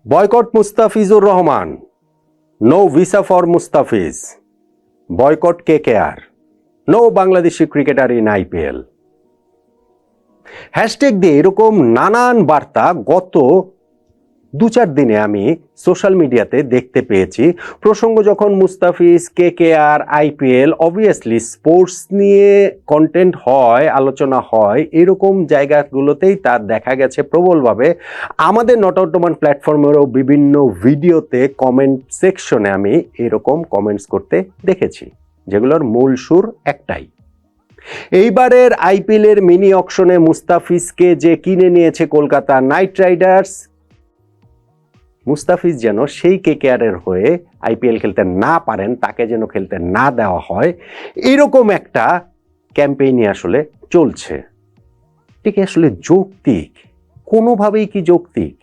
Boycott Mustafizur Rahman, no visa for Mustafiz, boycott KKR, no Bangladeshi cricketer in IPL. Hashtag দিয়ে এরকম নানান বার্তা গত 2-4 দিনে আমি সোশ্যাল মিডিয়াতে দেখতে পেয়েছি। প্রসঙ্গ যখন Mustafiz, KKR, IPL, obviously sports নিয়ে কন্টেন্ট হয়, আলোচনা হয়, এরকম জায়গাগুলোতেই তার দেখা গেছে প্রবলভাবে। আমাদের নট আউট ওমান প্ল্যাটফর্মেরও বিভিন্ন ভিডিওতে কমেন্ট সেকশনে আমি এরকম কমেন্টস করতে দেখেছি, যেগুলোর মূল সুর একটাই। এইবারের আইপিএলের মিনি অকশনে মুস্তাফিজকে যে কিনে নিয়েছে কলকাতা নাইট রাইডার্স, মুস্তাফিজ যেন সেই কেকেআরের হয়ে আইপিএল খেলতে না পারেন, তাকে যেন খেলতে না দেওয়া হয়, এরকম একটা ক্যাম্পেইনই আসলে চলছে। ঠিক আসলে যৌক্তিক? কোনোভাবেই কি যৌক্তিক?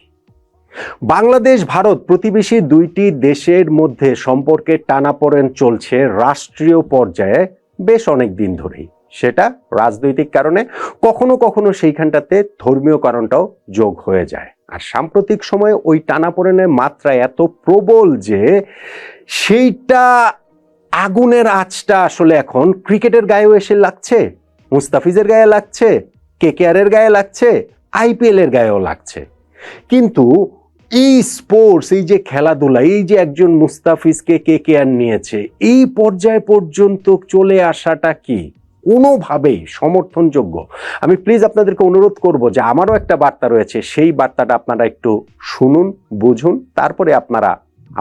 বাংলাদেশ ভারত প্রতিবেশী দুইটি দেশের মধ্যে সম্পর্কের টানাপোড়েন চলছে রাষ্ট্রীয় পর্যায়ে বেশ অনেক দিন ধরেই। সেটা রাজনৈতিক কারণে, কখনো কখনো সেইখানটাতে ধর্মীয় কারণটাও যোগ হয়ে যায়। আর সাম্প্রতিক সময়ে ওই টানাপোড়েনের মাত্রা এত প্রবল যে সেইটা আগুনের আঁচটা আসলে এখন ক্রিকেটের গায়েও এসে লাগছে, মুস্তাফিজের গায়ে লাগছে, কেকেআরের গায়ে লাগছে, আইপিএল এর গায়েও লাগছে। কিন্তু এই স্পোর্টস, এই যে খেলাধুলা, এই যে একজন মুস্তাফিজকে কেকেআর নিয়েছে, এই পর্যায় পর্যন্ত চলে আসাটা কি কোনোভাবেই সমর্থনযোগ্য? আমি প্লিজ আপনাদেরকে অনুরোধ করব যে আমারও একটা বার্তা রয়েছে, সেই বার্তাটা আপনারা একটু শুনুন, বুঝুন, তারপরে আপনারা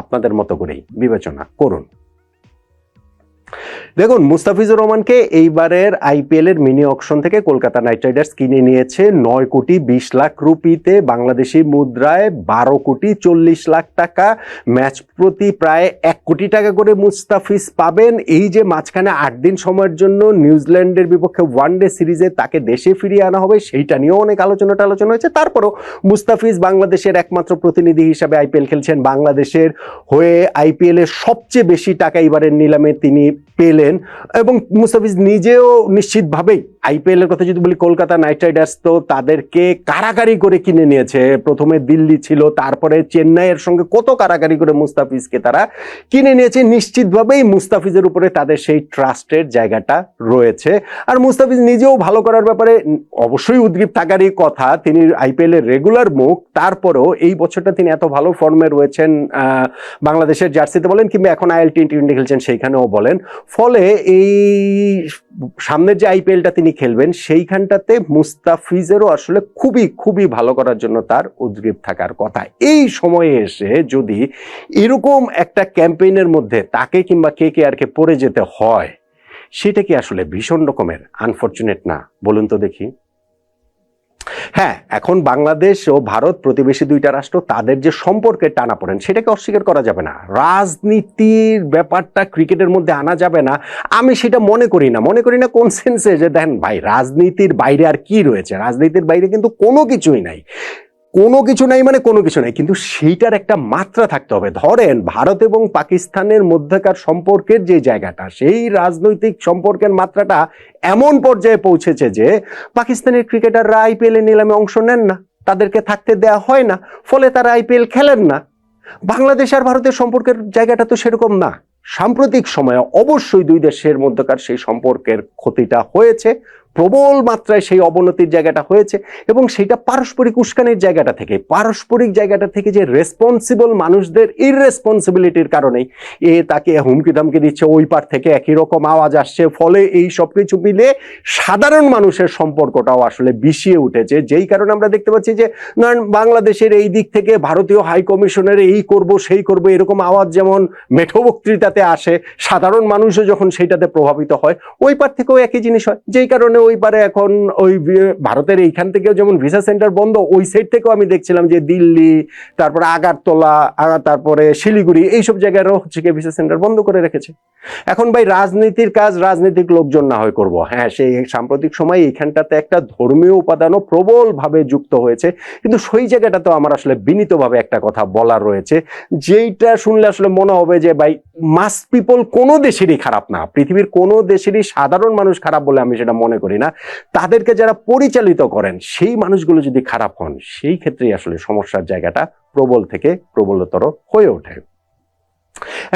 আপনাদের মতো করেই বিবেচনা করুন। দেখুন, মুস্তাফিজুর রহমানকে এইবারের আইপিএল এর মিনি অকশন থেকে কলকাতা নাইট রাইডার্স কিনে নিয়েছে 9 কোটি 20 লাখ রুপিতে, বাংলাদেশি মুদ্রায় 12 কোটি 40 লাখ টাকা। ম্যাচ প্রতি প্রায় 1 কোটি টাকা করে মুস্তাফিজ পাবেন। এই যে মাঝখানে 8 দিন সময়ের জন্য নিউজিল্যান্ডের বিপক্ষে ওয়ানডে সিরিজে তাকে দেশে ফিরিয়ে আনা হবে, সেইটা নিয়েও অনেক আলোচনা হয়েছে। তারপরও মুস্তাফিজ বাংলাদেশের একমাত্র প্রতিনিধি হিসাবে আইপিএল খেলছেন, বাংলাদেশের হয়ে আইপিএল এর সবচেয়ে বেশি টাকা এবারের নিলামে তিনি পেলেন। এবং মুস্তাফিজ নিজেও নিশ্চিতভাবেই আইপিএল এর কথা যদি বলি, কলকাতা নাইট রাইডার্স তো তাদেরকে কারাকারি করে কিনে নিয়েছে। প্রথমে দিল্লি ছিল, তারপরে চেন্নাইয়ের সঙ্গে কত কারাকারি করে মুস্তাফিজকে তারা কিনে নিয়েছে। নিশ্চিতভাবেই মুস্তাফিজের উপরে তাদের সেই ট্রাস্টের জায়গাটা রয়েছে। আর মুস্তাফিজ নিজেও ভালো করার ব্যাপারে অবশ্যই উদ্গ্রীব থাকারই কথা, তিনি আইপিএল এর রেগুলার মুখ। তারপরেও এই বছরটা তিনি এত ভালো ফর্মে রয়েছেন, বাংলাদেশের জার্সিতে বলেন কিংবা এখন আইএল টি20 খেলছেন সেইখানেও বলেন। ফলে এই সামনের যে আইপিএলটা তিনি খেলবেন সেইখানটাতে মুস্তাফিজেরও আসলে খুবই খুবই ভালো করার জন্য তার উদ্গ্রীব থাকার কথা। এই সময়ে এসে যদি এরকম একটা ক্যাম্পেইনের মধ্যে তাকে কিংবা কেকেআরকে পড়ে যেতে হয়, সেটা কি আসলে ভীষণ রকমের আনফরচুনেট না? বলুন তো দেখি। হ্যাঁ, এখন বাংলাদেশ ও ভারত প্রতিবেশী দুইটা রাষ্ট্র, তাদের যে সম্পর্কের টানাপোড়েন সেটাকে অস্বীকার করা যাবে না। রাজনীতির ব্যাপারটা ক্রিকেটের মধ্যে আনা যাবে না, আমি সেটা মনে করি না। কোন সেন্সে? যে দেখেন ভাই, রাজনীতির বাইরে আর কি রয়েছে? রাজনীতির বাইরে কিন্তু কোনো কিছুই নাই। কোনো কিছু নাই মানে কোনো কিছু নাই, কিন্তু সেইটার একটা মাত্রা থাকতে হবে। ধরেন ভারত এবং পাকিস্তানের মধ্যকার সম্পর্কের যে জায়গাটা, সেই রাজনৈতিক সম্পর্কের মাত্রাটা এমন পর্যায়ে পৌঁছেছে যে পাকিস্তানের ক্রিকেটাররা আইপিএল এর নিলামে অংশ নেন না, তাদেরকে থাকতে দেয়া হয় না, ফলে তারা আইপিএল খেলেন না। বাংলাদেশ আর ভারতের সম্পর্কের জায়গাটা তো সেরকম না। সাম্প্রতিক সময়ে অবশ্যই দুই দেশের মধ্যকার সেই সম্পর্কের ক্ষতিটা হয়েছে, প্রবল মাত্রায় সেই অবনতির জায়গাটা হয়েছে, এবং সেটা পারস্পরিক উস্কানির জায়গাটা থেকে, পারস্পরিক জায়গাটা থেকে যে রেসপন্সিবল মানুষদের ইররেসপন্সিবিলিটির কারণেই তাকে হুমকি ধামকি দিচ্ছে, ওই পার থেকে একই রকম আওয়াজ আসছে। ফলে এই সবকিছু মিলে সাধারণ মানুষের সম্পর্কটাও আসলে বিষিয়ে উঠেছে। যেই কারণে আমরা দেখতে পাচ্ছি যে বাংলাদেশের এই দিক থেকে ভারতীয় হাই কমিশনের এই করব সেই করব এরকম আওয়াজ যেমন মেঠো বক্তৃতাতে আসে, সাধারণ মানুষও যখন সেইটাতে প্রভাবিত হয়, ওই পার থেকেও একই জিনিস হয়। যেই কারণে ওই পারে এখন ওই ভারতের এইখান থেকেও যেমন ভিসা সেন্টার বন্ধ, ওই সাইড থেকেও আমি দেখছিলাম যে দিল্লি, তারপরে আগারতলা, তারপরে শিলিগুড়ি, এইসব জায়গায়ও হচ্ছে কি ভিসা সেন্টার বন্ধ করে রেখেছে। এখন ভাই, রাজনীতির কাজ রাজনৈতিক লোকজন না হয় করবো। হ্যাঁ, সেই সাম্প্রতিক সময় এইখানটাতে একটা ধর্মীয় উপাদানও প্রবল ভাবে যুক্ত হয়েছে, কিন্তু সেই জায়গাটাতেও আমার আসলে বিনীতভাবে একটা কথা বলার রয়েছে, যেইটা শুনলে আসলে মনে হবে যে ভাই মাস পিপল কোনো দেশেরই খারাপ না, পৃথিবীর কোনো দেশেরই সাধারণ মানুষ খারাপ বলে আমি সেটা মনে করি না। তাদেরকে যারা পরিচালিত করেন সেই মানুষগুলো যদি খারাপ হন, সেই ক্ষেত্রেই আসলে সমস্যার জায়গাটা প্রবল থেকে প্রবলতর হয়ে ওঠে।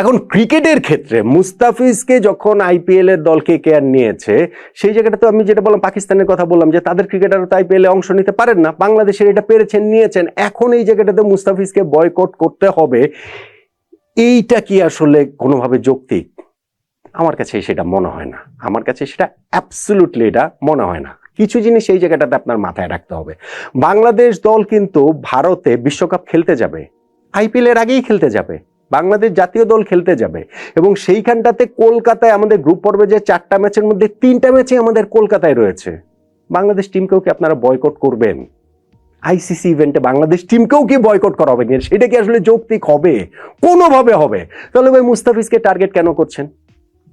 এখন ক্রিকেটের ক্ষেত্রে মুস্তাফিজকে যখন আইপিএল এর দল কেকেআর নিয়েছে, সেই জায়গাটা তো আমি যেটা বললাম, পাকিস্তানের কথা বললাম যে তাদের ক্রিকেটাররা তো আইপিএল এ অংশ নিতে পারেন না, বাংলাদেশের এটা পেরেছেন, নিয়েছেন। এখন এই জায়গাটাতে মুস্তাফিজকে বয়কট করতে হবে, এইটা কি আসলে কোনোভাবে যৌক্তিক? আমার কাছে সেটা মনে হয় না, আমার কাছে সেটা অ্যাবসলিউটলি এটা মনে হয় না। কিছু জিনিস এই জায়গাটাতে আপনার মাথায় রাখতে হবে। বাংলাদেশ দল কিন্তু ভারতে বিশ্বকাপ খেলতে যাবে, আইপিএল এর আগেই খেলতে যাবে, বাংলাদেশ জাতীয় দল খেলতে যাবে, এবং সেইখানটাতে কলকাতায় আমাদের গ্রুপ পর্বে যে 4টা ম্যাচের মধ্যে 3টা ম্যাচই আমাদের কলকাতায় রয়েছে। বাংলাদেশ টিমকেও কি আপনারা বয়কট করবেন? আইসিসি ইভেন্টে বাংলাদেশ টিমকেও কি বয়কট করা হবে? সেটা কি আসলে যৌক্তিক হবে? কোনোভাবে হবে? তাহলে ভাই মুস্তাফিজকে টার্গেট কেন করছেন?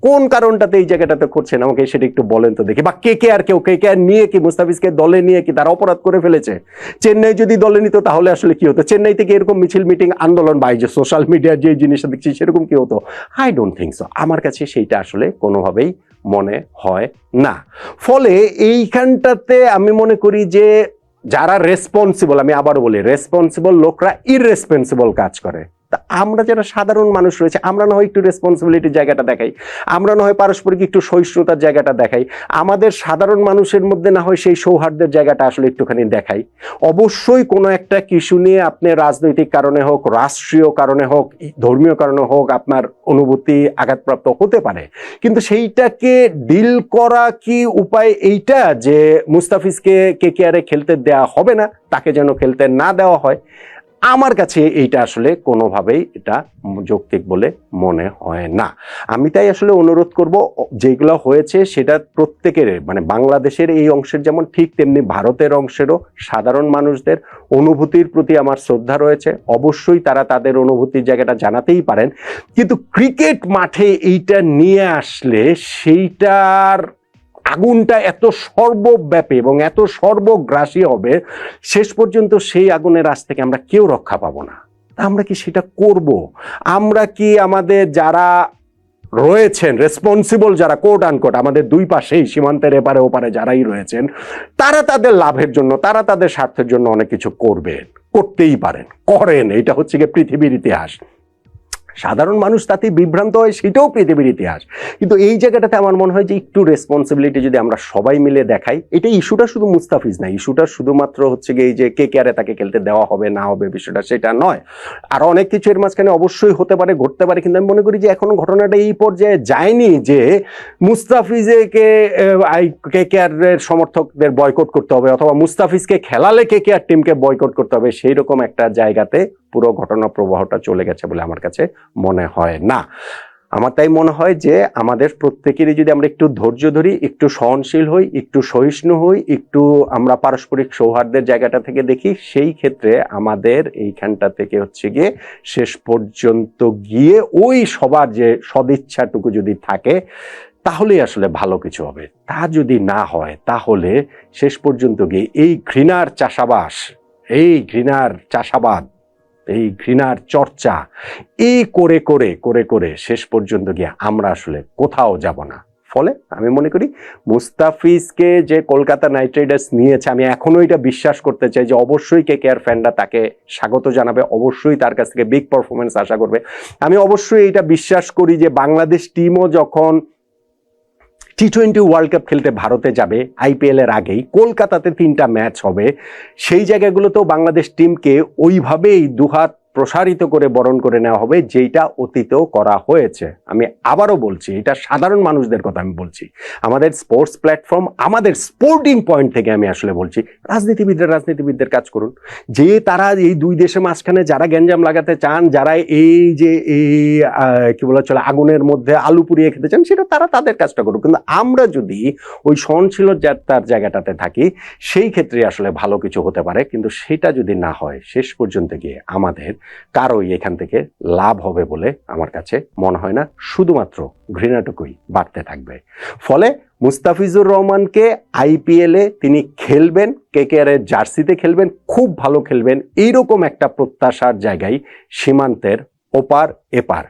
কোন কারণটাতে এই জায়গাটাতে করছেন আমাকে সেটা একটু বলেন তো দেখি। বা কেকেআর নিয়ে কি, মুস্তাফিজকে দলে নিয়ে কি তারা অপরাধ করে ফেলেছে? চেন্নাই যদি দলে নিত তাহলে আসলে কি হতো? চেন্নাই থেকে এরকম মিছিল, মিটিং, আন্দোলন বা যে সোশ্যাল মিডিয়ার যে জিনিসটা দেখছি সেরকম কি হতো? I don't think so. আমার কাছে সেইটা আসলে কোনোভাবেই মনে হয় না। ফলে এইখানটাতে আমি মনে করি যে যারা রেসপন্সিবল, আমি আবারও বলি, রেসপন্সিবল লোকরা ইররেসপন্সিবল কাজ করে। তা আমরা যারা সাধারণ মানুষ রয়েছে, আমরা না হয় একটু রেসপন্সিবিলিটির জায়গাটা দেখাই, আমরা না হয় পারস্পরিক একটু সহিষ্ণুতার জায়গাটা দেখাই, আমাদের সাধারণ মানুষের মধ্যে না হয় সেই সৌহার্দ্যের জায়গাটা আসলে একটুখানি দেখাই। অবশ্যই কোনো একটা ইস্যু নিয়ে আপনি রাজনৈতিক কারণে হোক, রাষ্ট্রীয় কারণে হোক, ধর্মীয় কারণে হোক, আপনার অনুভূতি আঘাতপ্রাপ্ত হতে পারে, কিন্তু সেইটাকে ডিল করা কি উপায় এইটা যে মুস্তাফিজকে কেকেআরে খেলতে দেওয়া হবে না, তাকে যেন খেলতে না দেওয়া হয়? আমার কাছে এইটা আসলে কোনোভাবেই এটা যৌক্তিক বলে মনে হয় না। আমি তাই আসলে অনুরোধ করব, যেগুলো হয়েছে সেটা প্রত্যেকের, মানে বাংলাদেশের এই অংশের যেমন ঠিক তেমনি ভারতের অংশেরও সাধারণ মানুষদের অনুভূতির প্রতি আমার শ্রদ্ধা রয়েছে। অবশ্যই তারা তাদের অনুভূতির জায়গাটা জানাতেই পারেন, কিন্তু ক্রিকেট মাঠে এইটা নিয়ে আসলে সেইটার আগুনটা এত সর্বব্যাপী এবং এত সর্বগ্রাসী হবে, শেষ পর্যন্ত সেই আগুনের আঁচ থেকে আমরা কেউ রক্ষা পাবো না। আমরা কি সেটা করব? আমরা কি আমাদের যারা রয়েছেন রেসপন্সিবল, যারা কোট আনকোট আমাদের দুই পাশেই সীমান্তের এপারে ওপারে যারাই রয়েছেন, তারা তাদের লাভের জন্য, তারা তাদের স্বার্থের জন্য অনেক কিছু করবেন, করতেই পারেন, করেন। এটা হচ্ছে গিয়ে পৃথিবীর ইতিহাস। সাধারণ মানুষ তাতে বিভ্রান্ত হয়, সেটাও পৃথিবীর ইতিহাস। কিন্তু এই জায়গাটাতে আমার মনে হয় যে একটু রেসপন্সিবিলিটি যদি আমরা সবাই মিলে দেখাই, এটা ইস্যুটা শুধু মুস্তাফিজ না, ইস্যুটা শুধুমাত্র হচ্ছে গিয়ে এই যে কেকেআরে তাকে খেলতে দেওয়া হবে না হবে বিষয়টা সেটা নয়, আরো অনেক কিছু এর মাঝখানে অবশ্যই হতে পারে, ঘটতে পারে। কিন্তু আমি মনে করি যে এখনো ঘটনাটা এই পর্যায়ে যায়নি যে মুস্তাফিজকে কেকেআর এর সমর্থকদের বয়কট করতে হবে, অথবা মুস্তাফিজকে খেলালে কেকেআর টিমকে বয়কট করতে হবে, সেই রকম একটা জায়গাতে পুরো ঘটনা প্রবাহটা চলে গেছে বলে আমার কাছে মনে হয় না। আমার তাই মনে হয় যে আমাদের প্রত্যেকেরই যদি আমরা একটু ধৈর্য ধরি, একটু সহনশীল হই, একটু সহিষ্ণু হই, একটু আমরা পারস্পরিক সৌহার্দ্যের জায়গাটা থেকে দেখি, সেই ক্ষেত্রে আমাদের এইখানটা থেকে হচ্ছে গিয়ে শেষ পর্যন্ত গিয়ে ওই সবার যে সদিচ্ছাটুকু যদি থাকে, তাহলেই আসলে ভালো কিছু হবে। তা যদি না হয়, তাহলে শেষ পর্যন্ত গিয়ে এই ঘৃণার চাষাবাস, এই ঘৃণার চাষাবাদ, এই ঘৃণার চর্চা এই করে করে করে করে শেষ পর্যন্ত গিয়ে আমরা আসলে কোথাও যাব না। ফলে আমি মনে করি মুস্তাফিজকে যে কলকাতা নাইট রাইডার্স নিয়েছে, আমি এখনো এটা বিশ্বাস করতে চাই যে অবশ্যই কেকেআর ফ্যানরা তাকে স্বাগত জানাবে, অবশ্যই তার কাছ থেকে বিগ পারফরমেন্স আশা করবে। আমি অবশ্যই এটা বিশ্বাস করি যে বাংলাদেশ টিমও যখন টি20 ওয়ার্ল্ড কাপ খেলতে ভারতে যাবে আইপিএল এর আগেই, কলকাতাতে 3টা ম্যাচ হবে, সেই জায়গাগুলোতেও বাংলাদেশ টিমকে ওইভাবেই দুহাত প্রসারিত করে বরণ করে নেওয়া হবে, যেটা অতীতেও করা হয়েছে। আমি আবারও বলছি, এটা সাধারণ মানুষদের কথা আমি বলছি, আমাদের স্পোর্টস প্ল্যাটফর্ম, আমাদের স্পোর্টিং পয়েন্ট থেকে আমি আসলে বলছি, রাজনীতিবিদদের কাজ করুন। যে তারা এই দুই দেশের মাঝখানে যারা গ্যাঞ্জাম লাগাতে চান, যারা এই যে এই কি বলা চলে আগুনের মধ্যে আলু পুড়িয়ে খেতে চান, সেটা তারা তাদের কাজটা করুক। কিন্তু আমরা যদি ওই সহনশীলতার জায়গাটাতে থাকি, সেই ক্ষেত্রে আসলে ভালো কিছু হতে পারে। কিন্তু সেটা যদি না হয়, শেষ পর্যন্ত গিয়ে আমাদের কারোই এখান থেকে লাভ হবে বলে আমার কাছে মনে হয় না, শুধুমাত্র ঘৃণাটুকুই বাড়তে থাকবে। ফলে মুস্তাফিজুর রহমানকে আইপিএলে তিনি খেলবেন, কেকেআর এর জার্সিতে খেলবেন, খুব ভালো খেলবেন, এইরকম একটা প্রত্যাশার জায়গায় সীমান্তের ওপার এপার